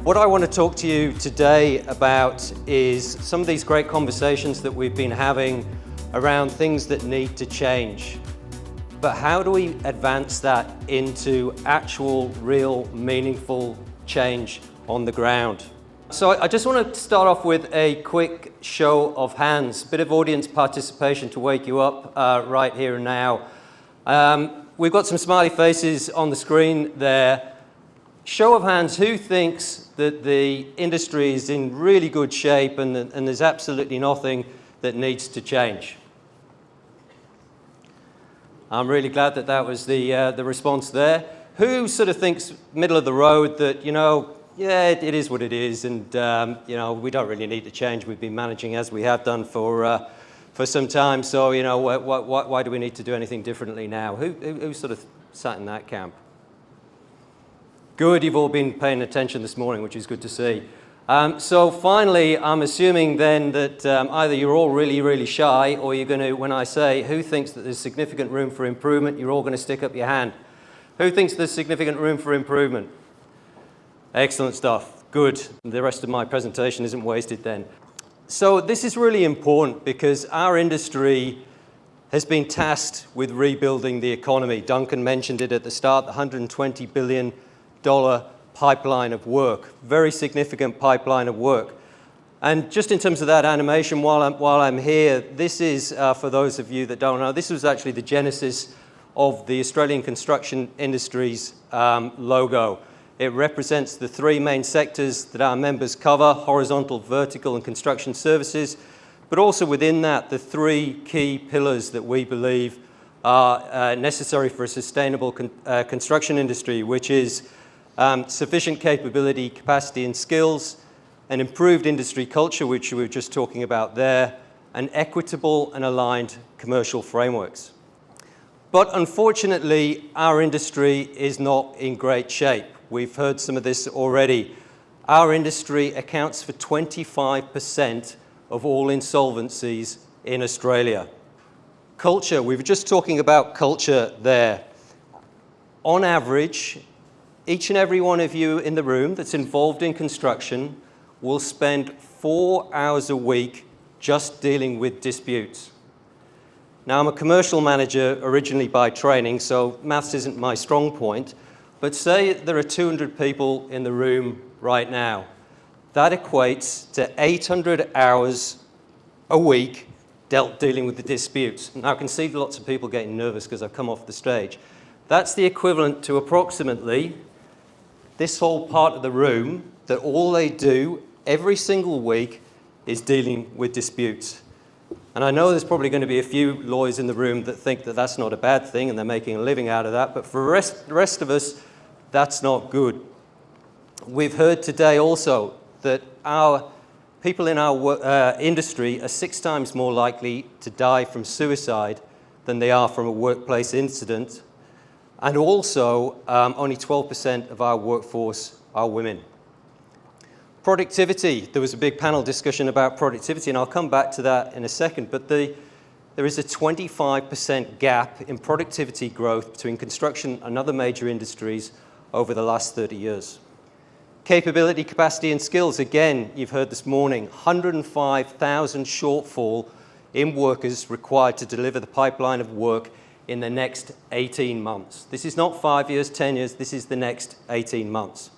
What I want to talk to you today about is some of these great conversations that we've been having around things that need to change. But how do we advance that into actual, real, meaningful change on the ground? So I just want to start off with a quick show of hands, a bit of audience participation to wake you up right here and now. We've got some smiley faces on the screen there. Show of hands, who thinks that the industry is in really good shape and there's absolutely nothing that needs to change? I'm really glad that that was the response there. Who sort of thinks middle of the road that, yeah, it is what it is, and we don't really need to change. We've been managing as we have done for some time, so why do we need to do anything differently now? Who sort of sat in that camp? Good, you've all been paying attention this morning, which is good to see. So finally, I'm assuming then that either you're all really, really shy, or you're going to, when I say who thinks that there's significant room for improvement, you're all going to stick up your hand. Who thinks there's significant room for improvement? Excellent stuff. Good. The rest of my presentation isn't wasted then. So this is really important because our industry has been tasked with rebuilding the economy. Duncan mentioned it at the start, the $120 billion pipeline of work, very significant pipeline of work. And just in terms of that animation, while I'm here, this is, for those of you that don't know, this was actually the genesis of the Australian construction industry's logo. It represents the three main sectors that our members cover: horizontal, vertical, and construction services. But also within that, the three key pillars that we believe are necessary for a sustainable construction industry, which is sufficient capability, capacity, and skills, an improved industry culture, which we were just talking about there, and equitable and aligned commercial frameworks. But unfortunately, our industry is not in great shape. We've heard some of this already. Our industry accounts for 25% of all insolvencies in Australia. Culture, we were just talking about culture there. On average, each and every one of you in the room that's involved in construction will spend 4 hours a week just dealing with disputes. Now, I'm a commercial manager originally by training, so maths isn't my strong point, but say there are 200 people in the room right now. That equates to 800 hours a week dealing with the disputes. Now, I can see lots of people getting nervous because I've come off the stage. That's the equivalent to approximately this whole part of the room that all they do every single week is dealing with disputes. And I know there's probably going to be a few lawyers in the room that think that that's not a bad thing and they're making a living out of that, but for the rest of us, that's not good. We've heard today also that our people in our industry are 6 times more likely to die from suicide than they are from a workplace incident. And also, only 12% of our workforce are women. Productivity. There was a big panel discussion about productivity, and I'll come back to that in a second, but there is a 25% gap in productivity growth between construction and other major industries over the last 30 years. Capability, capacity, and skills. Again, you've heard this morning, 105,000 shortfall in workers required to deliver the pipeline of work in the next 18 months. This is not 5 years, 10 years, this is the next 18 months.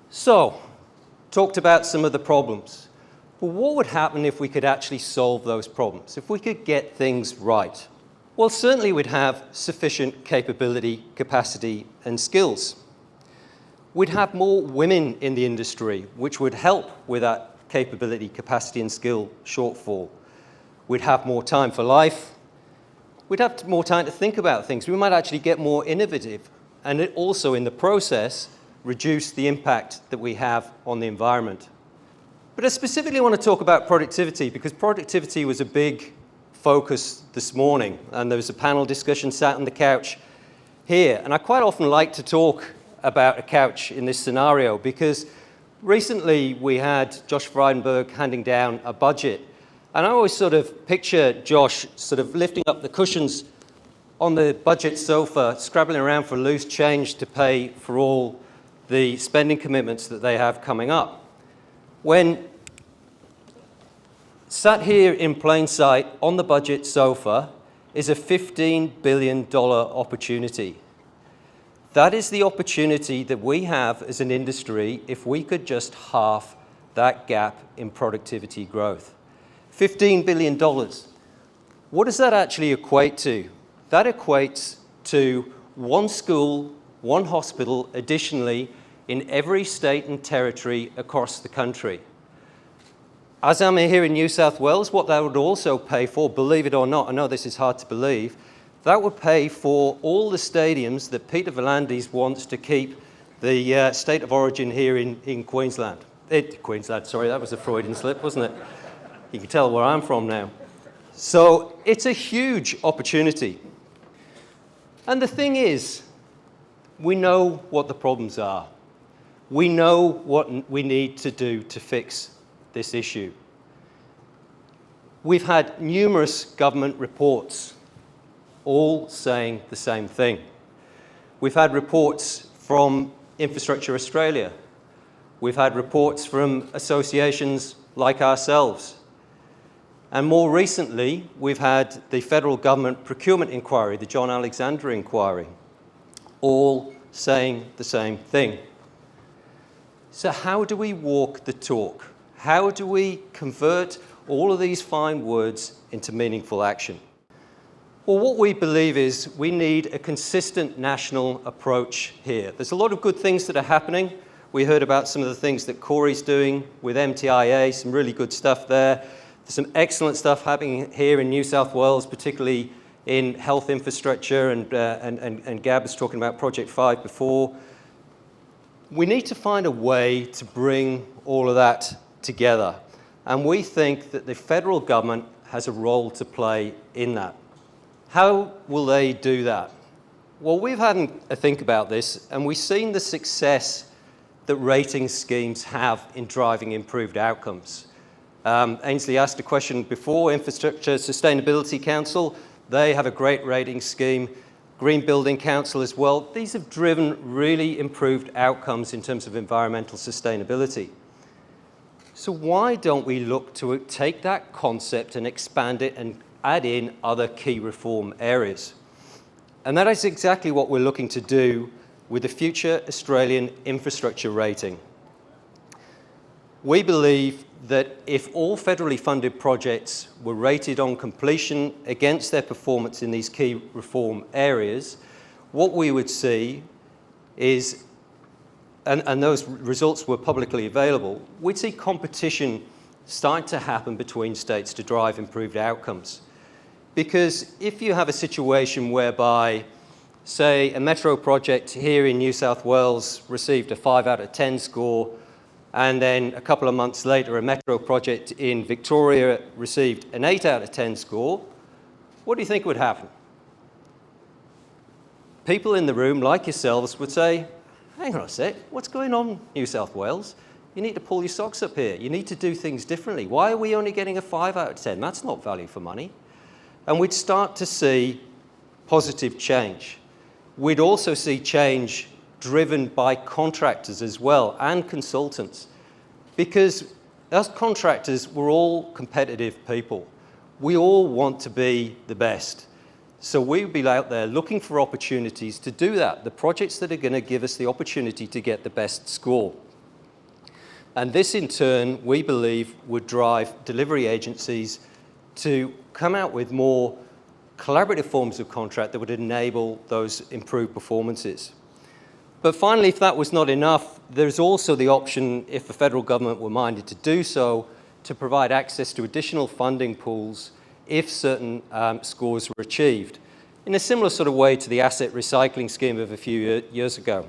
So, talked about some of the problems. But what would happen if we could actually solve those problems, if we could get things right? Well, certainly we'd have sufficient capability, capacity, and skills. We'd have more women in the industry, which would help with that capability, capacity, and skill shortfall. We'd have more time for life. We'd have more time to think about things. We might actually get more innovative, and it also, in the process, reduce the impact that we have on the environment. But I specifically want to talk about productivity, because productivity was a big focus this morning, and there was a panel discussion sat on the couch here. And I quite often like to talk about a couch in this scenario, because recently we had Josh Frydenberg handing down a budget. And I always sort of picture Josh sort of lifting up the cushions on the budget sofa, scrabbling around for loose change to pay for all the spending commitments that they have coming up. When sat here in plain sight on the budget sofa is a $15 billion opportunity. That is the opportunity that we have as an industry if we could just halve that gap in productivity growth. $15 billion. What does that actually equate to? That equates to one school, one hospital, additionally, in every state and territory across the country. As I'm here in New South Wales, what that would also pay for, believe it or not, I know this is hard to believe, that would pay for all the stadiums that Peter V'landys wants to keep the state of origin here in Queensland. Queensland, sorry, that was a Freudian slip, wasn't it? You can tell where I'm from now. So it's a huge opportunity. And the thing is, we know what the problems are. We know what we need to do to fix this issue. We've had numerous government reports all saying the same thing. We've had reports from Infrastructure Australia. We've had reports from associations like ourselves. And more recently, we've had the federal government procurement inquiry, the John Alexander inquiry, all saying the same thing. So how do we walk the talk? How do we convert all of these fine words into meaningful action? Well, what we believe is we need a consistent national approach here. There's a lot of good things that are happening. We heard about some of the things that Corey's doing with MTIA, some really good stuff there. There's some excellent stuff happening here in New South Wales, particularly in health infrastructure, and Gab was talking about Project 5 before. We need to find a way to bring all of that together. And we think that the federal government has a role to play in that. How will they do that? Well, we've had a think about this, and we've seen the success that rating schemes have in driving improved outcomes. Ainsley asked a question before, Infrastructure Sustainability Council, they have a great rating scheme. Green Building Council as well. These have driven really improved outcomes in terms of environmental sustainability. So why don't we look to take that concept and expand it and add in other key reform areas? And that is exactly what we're looking to do with the future Australian infrastructure rating. We believe that if all federally funded projects were rated on completion against their performance in these key reform areas, what we would see is, and those results were publicly available, we'd see competition starting to happen between states to drive improved outcomes. Because if you have a situation whereby, say, a metro project here in New South Wales received a 5 out of 10 score, and then a couple of months later, a metro project in Victoria received an 8 out of 10 score, what do you think would happen? People in the room, like yourselves, would say, hang on a sec, what's going on, New South Wales? You need to pull your socks up here. You need to do things differently. Why are we only getting a 5 out of 10? That's not value for money. And we'd start to see positive change. We'd also see change driven by contractors as well, and consultants. Because us contractors, we're all competitive people. We all want to be the best. So we'll be out there looking for opportunities to do that, the projects that are going to give us the opportunity to get the best score. And this, in turn, we believe would drive delivery agencies to come out with more collaborative forms of contract that would enable those improved performances. But finally, if that was not enough, there's also the option, if the federal government were minded to do so, to provide access to additional funding pools if certain scores were achieved, in a similar sort of way to the asset recycling scheme of a few years ago.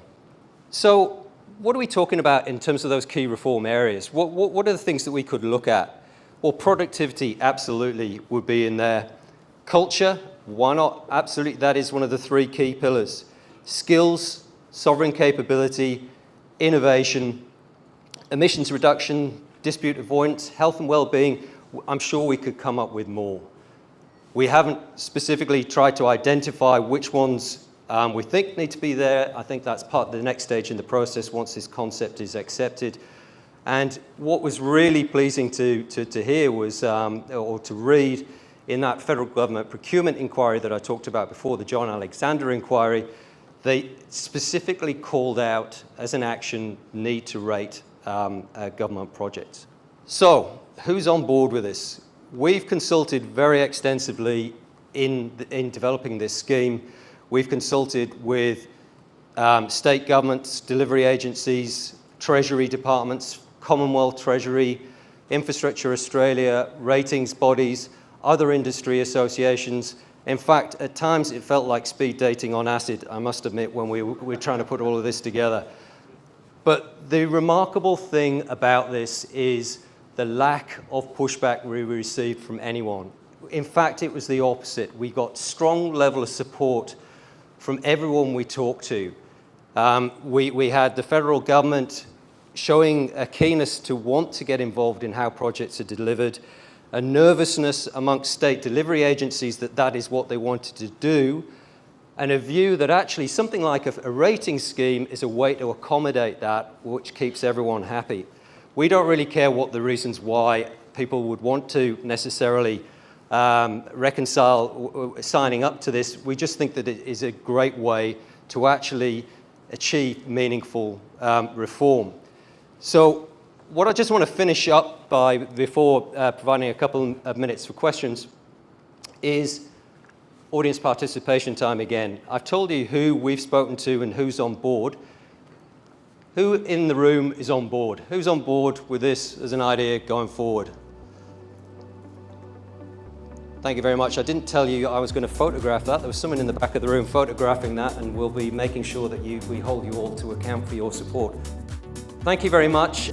So what are we talking about in terms of those key reform areas? What are the things that we could look at? Well, productivity absolutely would be in there. Culture, why not? Absolutely, that is one of the 3 key pillars. Skills, sovereign capability, innovation, emissions reduction, dispute avoidance, health and well-being. I'm sure we could come up with more. We haven't specifically tried to identify which ones we think need to be there. I think that's part of the next stage in the process once this concept is accepted. And what was really pleasing to hear was, or to read in that federal government procurement inquiry that I talked about before, the John Alexander inquiry, they specifically called out as an action need to rate government projects. So who's on board with this? We've consulted very extensively in developing this scheme. We've consulted with state governments, delivery agencies, treasury departments, Commonwealth Treasury, Infrastructure Australia, ratings bodies, other industry associations. In fact, at times it felt like speed dating on acid, I must admit, when we were trying to put all of this together. But the remarkable thing about this is the lack of pushback we received from anyone. In fact, it was the opposite. We got strong level of support from everyone we talked to. We had the federal government showing a keenness to want to get involved in how projects are delivered, a nervousness amongst state delivery agencies that that is what they wanted to do, and a view that actually something like a rating scheme is a way to accommodate that, which keeps everyone happy. We don't really care what the reasons why people would want to necessarily reconcile signing up to this. We just think that it is a great way to actually achieve meaningful reform. So what I just want to finish up by, before providing a couple of minutes for questions, is audience participation time again. I've told you who we've spoken to and who's on board. Who in the room is on board? Who's on board with this as an idea going forward? Thank you very much. I didn't tell you I was going to photograph that. There was someone in the back of the room photographing that, and we'll be making sure that we hold you all to account for your support. Thank you very much.